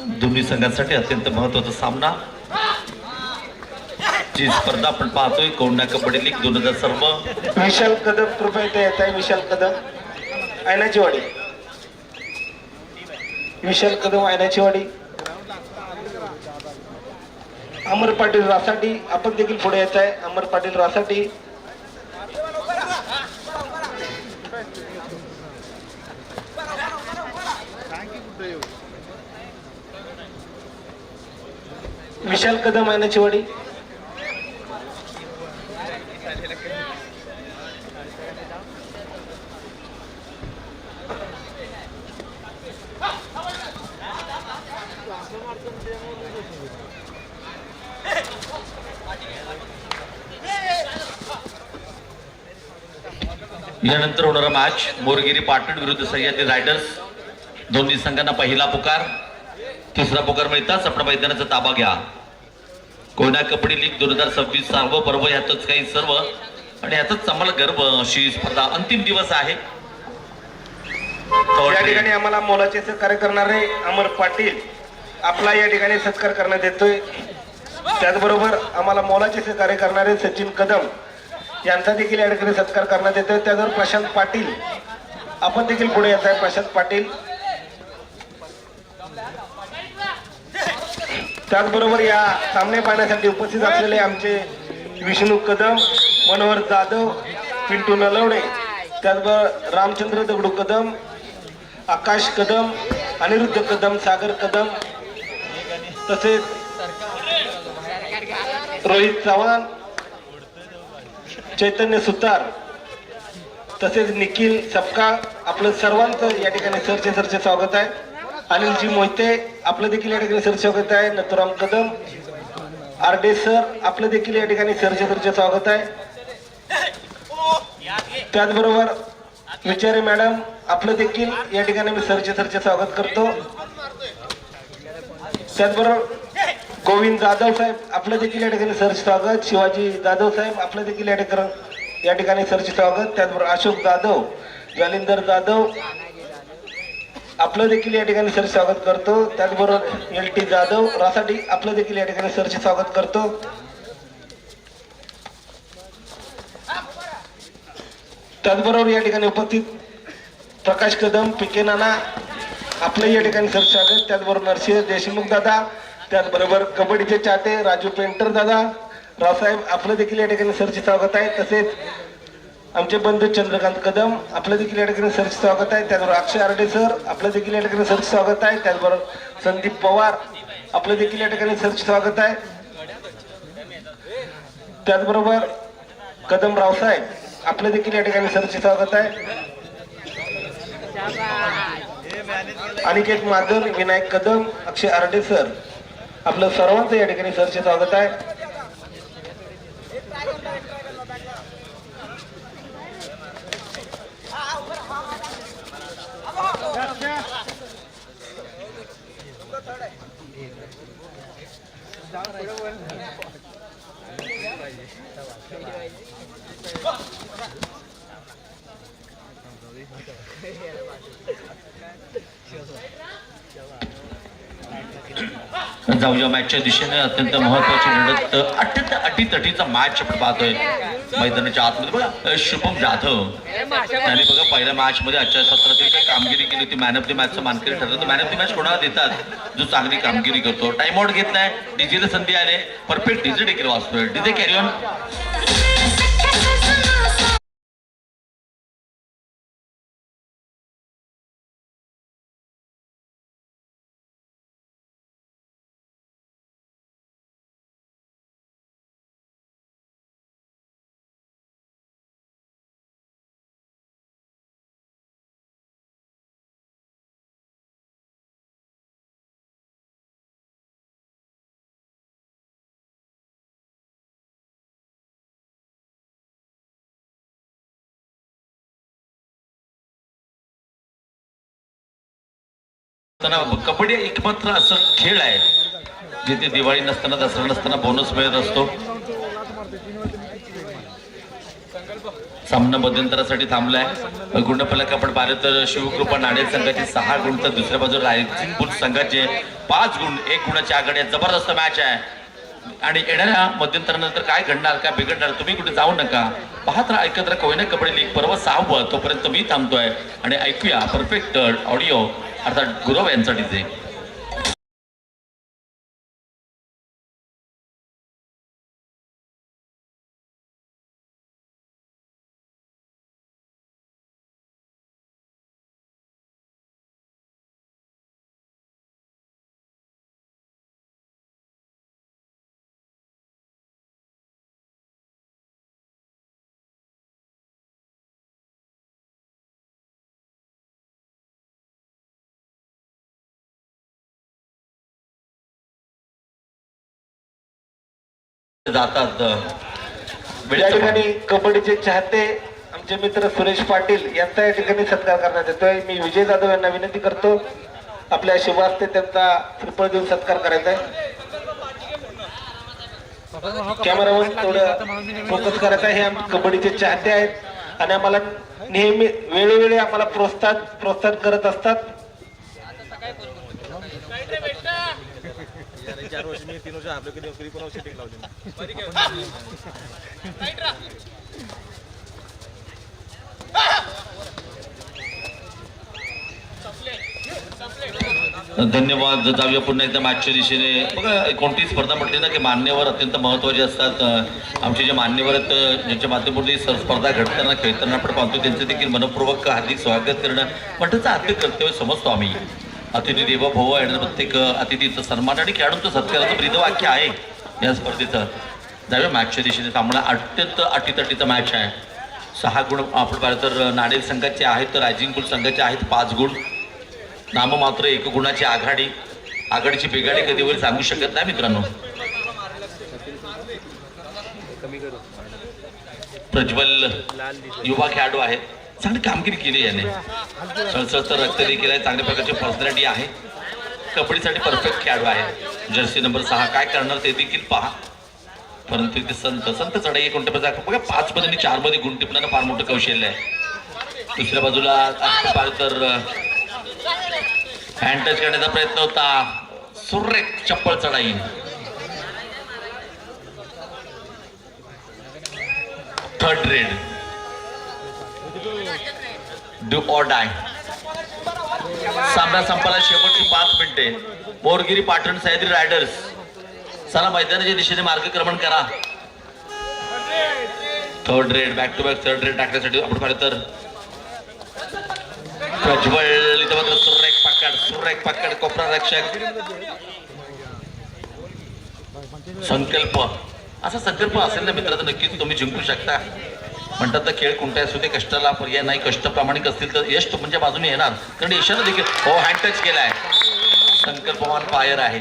दोन्ही संघांसाठी अत्यंत महत्त्वाचा सामना जी स्पर्धा आपण पाहतोय कोंढा कबड्डी लीग 20सर्व। विशाल कदम कृपया इथे येत आहे। विशाल कदम आयनाची वाडी, विशाल कदम आयनाची वाडी। अमर पाटील रासाठी आपण देखील पुढे येत आहे। अमर पाटील रासाठी विशाल कदम आयनाची वाडी। यानंतर होणारा मॅच मोरगिरी पाटण विरुद्ध सह्याद्री रायडर्स। दोन्ही संघांना पहिला पुकार, तिसरा पुकार मिळताच आपण मैदानाचा ताबा घ्या। कोंढा कबड्डी लीग 2026 सर्व पर्व यातच काही सर्व आणि यातच आम्हाला गर्व अशी स्पर्धा अंतिम दिवस आहे। या ठिकाणी आम्हाला मोलाचे सहकार्य करणारे अमर पाटील आपला या ठिकाणी सत्कार करण्यात येतोय। त्याचबरोबर आम्हाला मोलाचे सहकार्य करणारे सचिन कदम यांचा देखील या ठिकाणी सत्कार करण्यात येतोय। त्याचबरोबर प्रशांत पाटील आपण देखील पुढे येत आहे। प्रशांत पाटील त्याचबरोबर या सामने पाहण्यासाठी उपस्थित असलेले आमचे विष्णू कदम, मनोहर जाधव, पिंटू नलवडे, त्याचबरोबर रामचंद्र दगडू कदम, आकाश कदम, अनिरुद्ध कदम, सागर कदम, तसेच रोहित चव्हाण, चैतन्य सुतार, तसेच निखिल सपकाळ आपलं सर्वांचं या ठिकाणी सरचे स्वागत आहे। अनिलजी मोहिते आपलं देखील या ठिकाणी सरचे स्वागत आहे। नथुराम कदम, आरडे सर आपलं देखील या ठिकाणी सरचे स्वागत आहे। त्याचबरोबर विचारे मॅडम आपलं देखील या ठिकाणी मी सरचे स्वागत करतो। त्याचबरोबर गोविंद जाधव साहेब आपलं देखील या ठिकाणी सरचे स्वागत। शिवाजी जाधव साहेब आपलं देखील या ठिकाणी सरचे स्वागत। त्याचबरोबर अशोक जाधव, जालिंदर जाधव आपलं देखील या ठिकाणी सरचे स्वागत करतो। त्याचबरोबर एल टी जाधव रासाठी आपलं देखील या ठिकाणी सरचे स्वागत करतो। त्याचबरोबर या ठिकाणी उपस्थित प्रकाश कदम, पिके नाना आपलं या ठिकाणी सरचे स्वागत। त्याचबरोबर नरसिंह देशमुख दादा, त्याचबरोबर कबड्डीचे चाटे राजू पेंटर दादा, रावसाहेब आपलं देखील या ठिकाणी सरचे स्वागत आहे। तसेच आमचे बंधू चंद्रकांत कदम आपलं देखील या ठिकाणी सरचे स्वागत आहे। त्याचबरोबर अक्षय आरडे सर आपलं देखील या ठिकाणी सरचे स्वागत आहे। त्याचबरोबर संदीप पवार आपलं देखील या ठिकाणी सरचे स्वागत आहे। त्याचबरोबर कदम रावसाहेब आपलं देखील या ठिकाणी सरचे स्वागत आहे। अनिकेत माधव, विनायक कदम, अक्षय आरडे सर आपलं सर्वांचं या ठिकाणी सरचे स्वागत आहे। जाऊया मॅचच्या दिशेने अत्यंत महत्वाची लढत, अत्यंत अटीतटीचा मॅच आपण पाहतोय मैदानाच्या आतमध्ये। बघा शुभम जाधव त्याने बघा पहिल्या मॅच मध्ये आजच्या सत्रातील काही कामगिरी केली होती। मॅन ऑफ द मॅचचा मानकरी ठरला तर मॅन ऑफ द मॅच कोणाला देतात जो चांगली कामगिरी करतो। टाइम आउट घेतलाय, डीजेला संधी आले, परफेक्ट डीजे देखील वाजतोय। DJ carry on. कबड्डी एकमात्र असं खेळ आहे जिथे दिवाळी नसताना, दसरा नसताना बोनस मिळत असतो। सामना मध्यंतरासाठी थांबलाय. गुणफलक आपण पाहिलं तर शिवकृपा नाणेर संघाचे 6 गुण तर दुसऱ्या बाजूला रायझिंग बुल्स संघाचे 5 गुण 1 गुणाची आघाडी आहे. जबरदस्त मॅच आहे आणि येणाऱ्या मध्यंतरानंतर काय घडणार काय बिघडणार तुम्ही कुठे जाऊ नका. पाहत राहा ऐकत राहा कोयना कबड्डी लीग पर्व 6. तोपर्यंत मी थांबतोय आणि ऐकूया परफेक्ट ऑडिओ अर्थात गुरव यांचा डीजे. जातात या ठिकाणी कबड्डीचे चाहते आमचे मित्र सुरेश पाटील यांचा या ठिकाणी सत्कार करण्यात येतोय. मी विजय जाधव यांना विनंती करतो आपल्या शिवास्ते त्यांचा श्रीफळ देऊन सत्कार करायचा आहे. कॅमेरावर थोडं फोकस करायचा आहे. हे आमचे कबड्डीचे चाहते आहेत आणि आम्हाला नेहमी वेळोवेळी आम्हाला प्रोत्साहन करत असतात. 4 वर्ष मी 3 वर्ष आपलं कधी कोणावर सेटिंग लावली. धन्यवाद. जाऊया पुन्हा एकदा मॅचच्या दिशेने. बघा कोणतीही स्पर्धा म्हटली ना की मान्यवर अत्यंत महत्त्वाचे असतात. आमचे जे मान्यवर आहेत ज्यांच्या माध्यमातून स्पर्धा घडताना खेळताना आपण पाहतो त्यांचं देखील मनपूर्वक हार्दिक स्वागत करणं म्हणण्याचं आर्थिक कर्तव्य समजतो आम्ही. अतिथी देवो भव येणाऱ्या प्रत्येक अतिथीचा सन्मान आणि खेळाडूंचं सत्काराचं ब्रीदवाक्य आहे या स्पर्धेचं. जाऊया मॅचच्या दिशेने. सामना अत्यंत अटीतटीचा मॅच आहे. 6 गुण आपण पाहिलं तर नाणेर संघाचे आहेत तर रायझिंग बुल्स संघाचे आहेत 5 गुण. नाममात्र 1 गुणाची आघाडीची बिघाडी कधी होईल सांगू शकत नाही मित्रांनो. प्रज्वल युवा खेळाडू आहे. चांगली कामगिरी केली याने. सळसळतं रक्त देखील आहे. चांगल्या प्रकारची पर्सनॅलिटी आहे. कबड्डीसाठी परफेक्ट खेळाडू आहे. जर्सी नंबर 6 काय करणार ते देखील पहा. परंतु इथे संत चढाई कोणत्या प्रकार बघा 5 मध्ये आणि 4 मध्ये गुण टिपण्यानं फार मोठं कौशल्य आहे. दुसऱ्या बाजूला पाहिलं तर हँड टच करण्याचा प्रयत्न होता. सुरेख चप्पल चढाई. Third red do or die. सामना संपायला शेवटची 5 मिनिटे. मोरगिरी पाटण सह्याद्री रायडर्स चला मैदानाच्या दिशेने मार्गक्रमण करा. Third raid back to back third raid टाकण्यासाठी आपण पाहिलं तर प्रज्वल इथं मात्र सुरेख पकड कोपरा रक्षक. संकल्प असा संकल्प असेल ना मित्र तर नक्कीच तुम्ही जिंकू शकता. म्हणतात तर खेळ कोणत्याही असू दे कष्टाला पर्याय नाही. कष्ट प्रामाणिक असतील तर यश तुमच्या बाजूने येणार. कारण यशानं देखील हो हँड टच केलाय. संकल्पवान फायर आहे.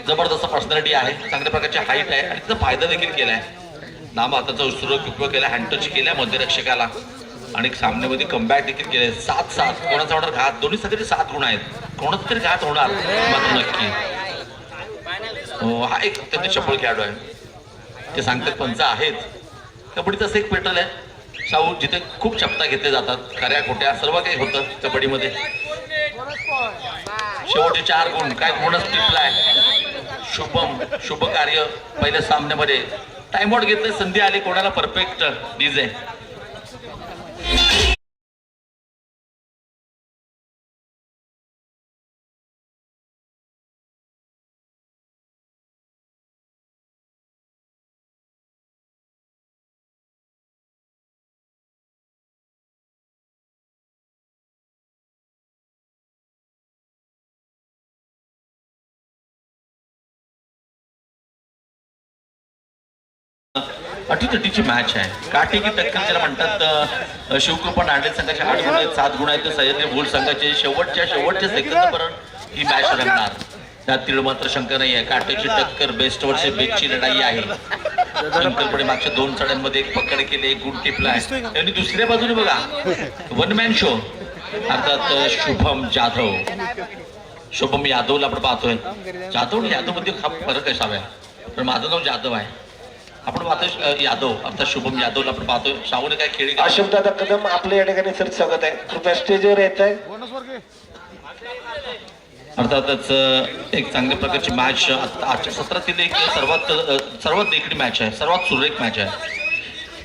जबरदस्त पर्सनॅलिटी आहे. चांगल्या प्रकारची हाईट आहे आणि त्याचा फायदा देखील केलाय. नाम हाताचा उत्सुक उपयोग केला. हँड टच केलाय मध्यरक्षकाला आणि सामन्यामध्ये कमबॅक देखील केले. 7-7 कोणाचा ऑर्डर घात दोन्ही सगळे 7 गुण आहेत. कोणाचा तरी घात होणार मात्र नक्की. हा एक अत्यंत चपळ खेळाडू आहे. ते सांगतात पंच आहेत. कबड्डीचं असं एक पेट्रोल आहे शाहू जिथे खूप चपटा घेतले जातात. खऱ्या खोट्या सर्व काही होतं कबड्डीमध्ये. शेवटचे 4 गुण काय गुणच टिपलाय. शुभ कार्य पहिल्या सामन्यामध्ये. टाइम आउट घेतले. संधी आली कोणाला परफेक्ट डीजे. अटीतटीची मॅच आहे. काठी की टक्कर ज्याला म्हणतात. शिवकृपा नांदेड संघाचे 8 गुण आहेत 7 गुण आहेत तर सह्याद्री बुल्स संघाचे शेवटच्या सेकंदापर्यंत ही मॅच रंगणार. त्यात मात्र शंका नाही आहे. काठीची टक्कर बेस्ट वर्ष बेस्टची लढाई आहे. संकल्पने मागच्या 2 चढ्यांमध्ये 1 पकड केले 1 गुण टिपलाय. आणि दुसऱ्या बाजूने बघा 1 मॅन शो अर्थात शुभम यादवला आपण पाहतोय. जाधव आणि यादव मध्ये हा फरक असावा पण माझं नाव जाधव आहे. आपण पाहतो यादव अर्थात शुभम यादवला आपण पाहतोय शाहूने काय खेळी केली. अशोकदादा कदम आपलं या ठिकाणी सर स्वागत आहे. कृपया स्टेजवर येत आहे. अर्थातच एक चांगल्या प्रकारची मॅच आजच्या सत्रातील एक सर्वात देखणी मॅच आहे, सर्वात सुरेख मॅच आहे.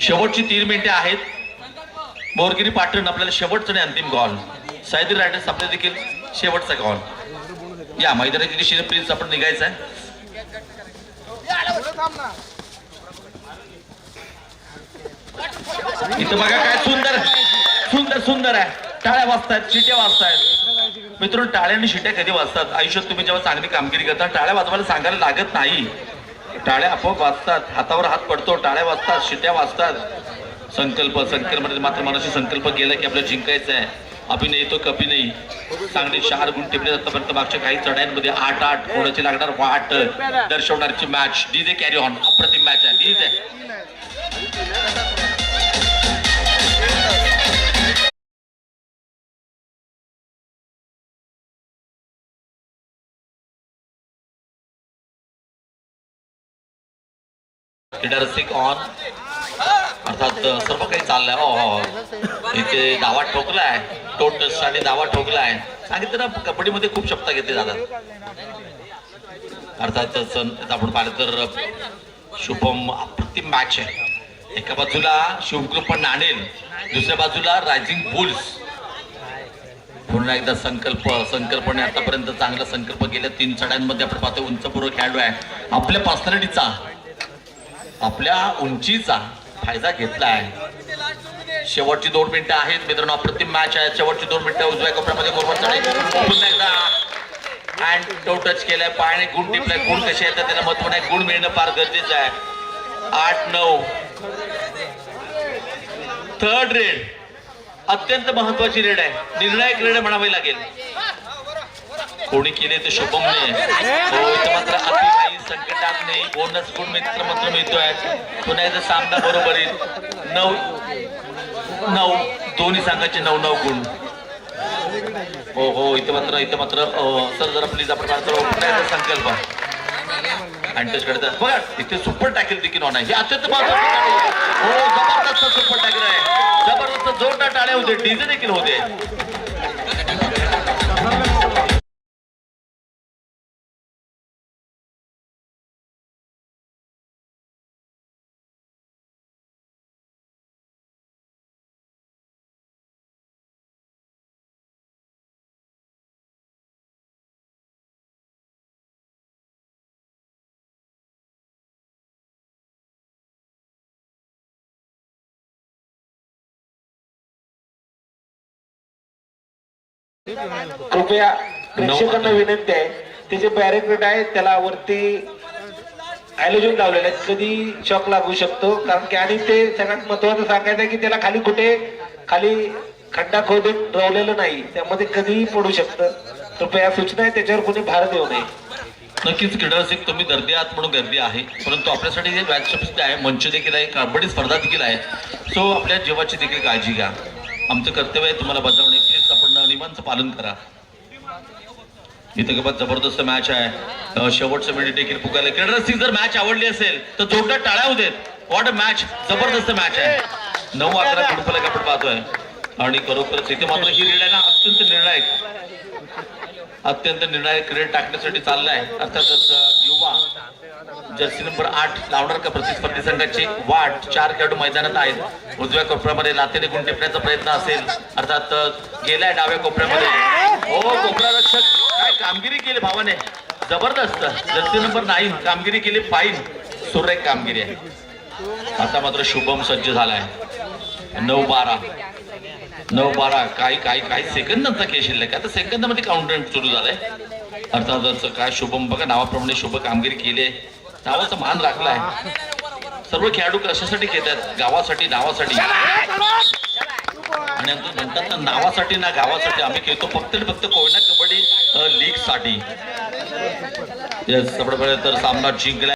शेवटची 3 मिनिटे आहेत. बोरगिरी पाटण आपल्याला शेवटचा आणि अंतिम कॉल, सह्याद्री रायडर्स आपल्याला देखील शेवटचा कॉल. या मैदानाची दिशेने प्लीज आपण निघायचं आहे. इथं बघा काय सुंदर सुंदर सुंदर आहे. टाळ्या वाजतायत, शिट्या वाजतायत. मित्रांनो, टाळ्या आणि शिट्या कधी वाजतात? आयुष्यात तुम्ही जेव्हा चांगली कामगिरी करता टाळ्या वाजवायला सांगायला लागत नाही. टाळ्या आपोआप वाजतात, हातावर हात पडतो, टाळ्या वाजतात, शिट्या वाजतात. संकल्प मात्र मनाशी संकल्प केला की आपल्याला जिंकायचं आहे. अभिनय तो कपी नाही. चांगले 4 गुण टिपले आतापर्यंत मागच्या काही चढायांमध्ये 8-8 कोणाची लागणार वाट दर्शवणारची मॅच. डीजे कॅरी ऑन, अप्रतिम मॅच आहे. डीजे लिडरसिक ऑन, अर्थात सर्व काही चाललंय. हो इथे दावा ठोकलाय, टोटस आणि दावा ठोकलाय. सांगितलं ना, कबड्डीमध्ये खूप शब्द घेतले जातात. अर्थातच आपण पाहिलं तर शुभम अप्रतिम मॅच आहे. एका बाजूला शिवकृपा नाणेल, दुसऱ्या बाजूला रायझिंग बुल्स. पुन्हा एकदा संकल्पने आतापर्यंत चांगला संकल्प गेल्या 3 चढांमध्ये आपण पाहतो. उंचपूर्व खेळाडू आहे, आपल्या पर्सनॅलिटीचा आपल्या उंचीचा फायदा घेतला आहे. शेवटची 2 मिनिटं आहेत मित्रांनो. अप्रतिम मॅच आहे. शेवटची 2 मिनिटं उजव्या कोपऱ्यामध्ये बरोबर चढाई. पुन्हा एकदा हँड टो टच केलाय, पायाने गुण टिपलाय. गुण कसे येतात त्याला महत्व नाही, गुण मिळणं फार गरजेचं आहे. 8-9 थर्ड रेड, अत्यंत महत्वाची रेड आहे, निर्णायक रेड म्हणावी लागेल. कोणी केले ते शुभमने. मात्र अति काही संकटात नाही. बोनस गुण मात्र मिळतोय. पुन्हा एकदा सामना बरोबर येईल. 9 दोन्ही संघाचे 9 गुण. हो इथे मात्र सर जरा प्लीज आपण संकल्प आणि करतात बघा. इथे सुपर टॅकल देखील होणार. हे अत्यंत महत्वाचं. हो जबरदस्त सुपर टॅकल आहे. जबरदस्त जोरदार टाळ्या होते, डीजे देखील होते. कृपया प्रेक्षकांना विनंती आहे, ते जे बॅरिकेड आहे त्याला वरती हॅलोजन लावलेले आहेत. कधी शॉक लागू शकतो. कारण की आणि ते सगळ्यात महत्वाचं सांगायचं आहे की त्याला खाली खड्डा खोदून रवलेलं नाही, त्यामध्ये कधीही पडू शकतं. कृपया सूचना आहे, त्याच्यावर कोणी भार देऊ नये. नक्कीच क्रीडारसिक तुम्ही गर्दी आहात म्हणून गर्दी आहे, परंतु आपल्यासाठी हे मॅच आहे, मंच देखील आहे, कबड्डी स्पर्धा देखील आहे. सो आपल्या जीवाची देखील काळजी घ्या. आमचं कर्तव्य आहे तुम्हाला बजावणे. प्लीज आपण नियमांचं पालन करा. इथे खूपच जबरदस्त मॅच आहे. शेवटचं मिनिट देखील पुकारले. क्रीडारसिक जर मॅच आवडली असेल तर जोरदार टाळ्या होऊ देत. व्हॉट अ मॅच, जबरदस्त मॅच आहे. 9-11 गुणफलक आपण पाहतोय आणि खरोखरच इथे मात्र ही रेड आहे ना अत्यंत निर्णायक रेड टाकण्यासाठी चाललाय. अर्थातच युवा जर्सी नंबर 8 लावणार का प्रतिस्पर्धी संघाची वाट. 4 खेळाडू मैदानात आहेत. उजव्या कोपऱ्यामध्ये लातेने गुण टिपण्याचा प्रयत्न असेल. अर्थात गेलाय डाव्या कोपऱ्यामध्ये. हो कोपरा रक्षक काय कामगिरी केली भावाने, जबरदस्त. जर्सी नंबर 9 कामगिरी केली, फाईन सुरेख कामगिरी आहे. आता मात्र शुभम सज्ज झालाय. 9-12 काही सेकंदांचा खेळ शिल्लक. आता सेकंदामध्ये काउंटर सुरू झालाय. अर्थातच काय शुभम बघा नावाप्रमाणे शुभ कामगिरी केली आहे. नावाचा मान राखलाय. सर्व खेळाडू कशासाठी खेळतात? गावासाठी, नावासाठी. आणि म्हणतात ना नावासाठी ना गावासाठी. आम्ही खेळतो फक्त कोयना कबड्डी लीग साठी. तर सामना जिंकला.